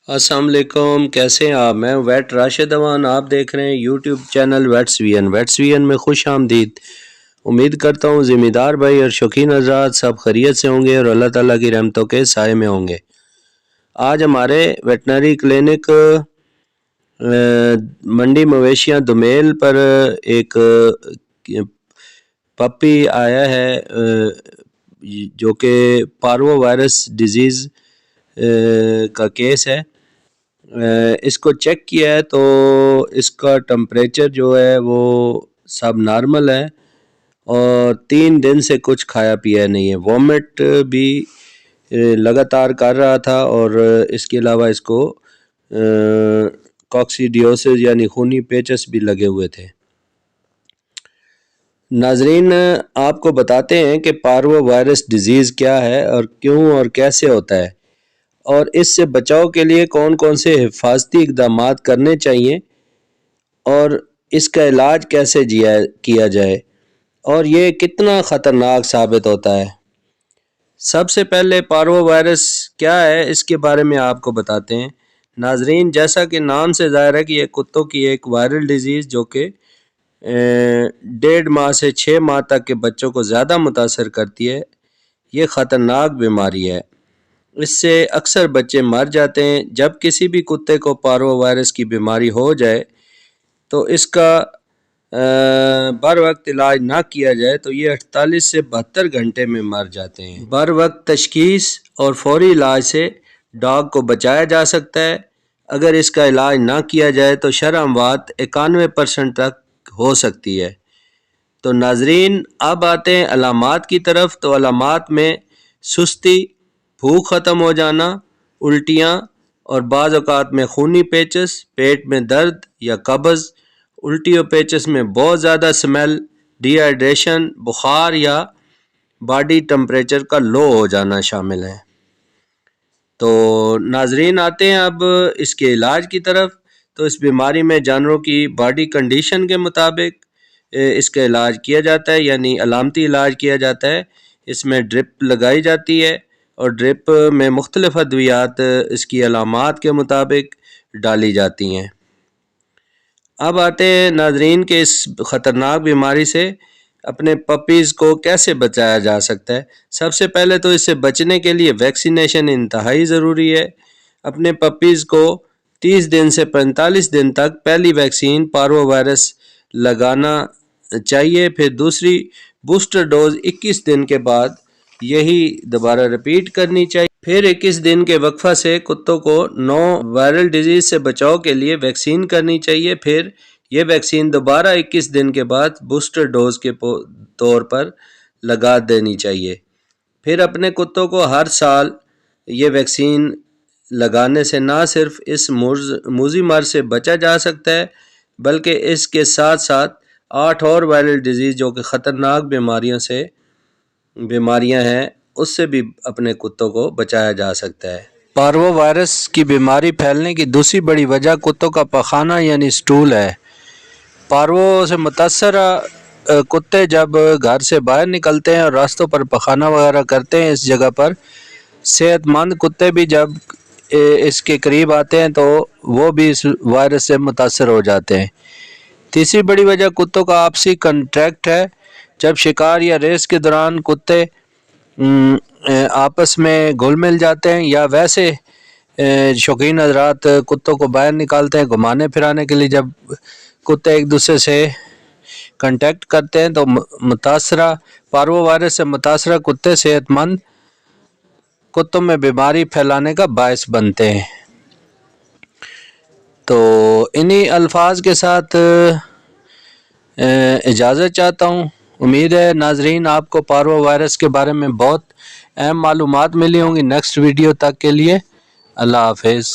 السلام علیکم، کیسے ہیں آپ؟ میں ویٹ راشد اوان، آپ دیکھ رہے ہیں یوٹیوب چینل ویٹس وی این میں خوش آمدید۔ امید کرتا ہوں ذمہ دار بھائی اور شوقین حضرات سب خیریت سے ہوں گے اور اللہ تعالیٰ کی رحمتوں کے سائے میں ہوں گے۔ آج ہمارے ویٹنری کلینک منڈی مویشیاں دومیل پر ایک پپی آیا ہے جو کہ پارو وائرس ڈیزیز کا کیس ہے۔ اس کو چیک کیا ہے تو اس کا ٹمپریچر جو ہے وہ سب نارمل ہے اور 3 دن سے کچھ کھایا پیا نہیں ہے۔ وومٹ بھی لگاتار کر رہا تھا اور اس کے علاوہ اس کو کوکسیڈیوسس یعنی خونی پیچس بھی لگے ہوئے تھے۔ ناظرین، آپ کو بتاتے ہیں کہ پارو وائرس ڈیزیز کیا ہے اور کیوں اور کیسے ہوتا ہے، اور اس سے بچاؤ کے لیے کون کون سے حفاظتی اقدامات کرنے چاہیے اور اس کا علاج کیسے کیا جائے اور یہ کتنا خطرناک ثابت ہوتا ہے۔ سب سے پہلے پارو وائرس کیا ہے اس کے بارے میں آپ کو بتاتے ہیں۔ ناظرین، جیسا کہ نام سے ظاہر ہے کہ یہ کتوں کی ایک وائرل ڈیزیز جو کہ 1.5 ماہ سے 6 ماہ تک کے بچوں کو زیادہ متاثر کرتی ہے، یہ خطرناک بیماری ہے۔ اس سے اکثر بچے مر جاتے ہیں۔ جب کسی بھی کتے کو پارو وائرس کی بیماری ہو جائے تو اس کا بر وقت علاج نہ کیا جائے تو یہ 48 سے 72 گھنٹے میں مر جاتے ہیں۔ بر وقت تشخیص اور فوری علاج سے ڈاگ کو بچایا جا سکتا ہے۔ اگر اس کا علاج نہ کیا جائے تو شرح اموات 91% تک ہو سکتی ہے۔ تو ناظرین، اب آتے ہیں علامات کی طرف۔ تو علامات میں سستی، بھوک ختم ہو جانا، الٹیاں اور بعض اوقات میں خونی پیچس، پیٹ میں درد یا قبض، الٹی و پیچس میں بہت زیادہ سمیل، ڈی ہائیڈریشن، بخار یا باڈی ٹمپریچر کا لو ہو جانا شامل ہے۔ تو ناظرین، آتے ہیں اب اس کے علاج کی طرف۔ تو اس بیماری میں جانوروں کی باڈی کنڈیشن کے مطابق اس کا علاج کیا جاتا ہے، یعنی علامتی علاج کیا جاتا ہے۔ اس میں ڈرپ لگائی جاتی ہے اور ڈرپ میں مختلف ادویات اس کی علامات کے مطابق ڈالی جاتی ہیں۔ اب آتے ہیں ناظرین کہ اس خطرناک بیماری سے اپنے پپیز کو کیسے بچایا جا سکتا ہے۔ سب سے پہلے تو اس سے بچنے کے لیے ویکسینیشن انتہائی ضروری ہے۔ اپنے پپیز کو 30 دن سے 45 دن تک پہلی ویکسین پارو وائرس لگانا چاہیے، پھر دوسری بوسٹر ڈوز 21 دن کے بعد یہی دوبارہ رپیٹ کرنی چاہیے۔ پھر 21 دن کے وقفہ سے کتوں کو 9 وائرل ڈیزیز سے بچاؤ کے لیے ویکسین کرنی چاہیے، پھر یہ ویکسین دوبارہ 21 دن کے بعد بوسٹر ڈوز کے طور پر لگا دینی چاہیے۔ پھر اپنے کتوں کو ہر سال یہ ویکسین لگانے سے نہ صرف اس موذی مرض سے بچا جا سکتا ہے بلکہ اس کے ساتھ ساتھ 8 اور وائرل ڈیزیز جو کہ خطرناک بیماریاں ہیں اس سے بھی اپنے کتوں کو بچایا جا سکتا ہے۔ پارو وائرس کی بیماری پھیلنے کی دوسری بڑی وجہ کتوں کا پخانہ یعنی سٹول ہے۔ پارو سے متاثر کتے جب گھر سے باہر نکلتے ہیں اور راستوں پر پخانہ وغیرہ کرتے ہیں، اس جگہ پر صحت مند کتے بھی جب اس کے قریب آتے ہیں تو وہ بھی اس وائرس سے متاثر ہو جاتے ہیں۔ تیسری بڑی وجہ کتوں کا آپسی کنٹیکٹ ہے۔ جب شکار یا ریس کے دوران کتے آپس میں گھل مل جاتے ہیں یا ویسے شوقین حضرات کتوں کو باہر نکالتے ہیں گھمانے پھرانے کے لیے، جب کتے ایک دوسرے سے کنٹیکٹ کرتے ہیں تو پارو وائرس سے متاثرہ کتے صحت مند کتوں میں بیماری پھیلانے کا باعث بنتے ہیں۔ تو انہی الفاظ کے ساتھ اجازت چاہتا ہوں۔ امید ہے ناظرین آپ کو پارو وائرس کے بارے میں بہت اہم معلومات ملی ہوں گی۔ نیکسٹ ویڈیو تک کے لیے اللہ حافظ۔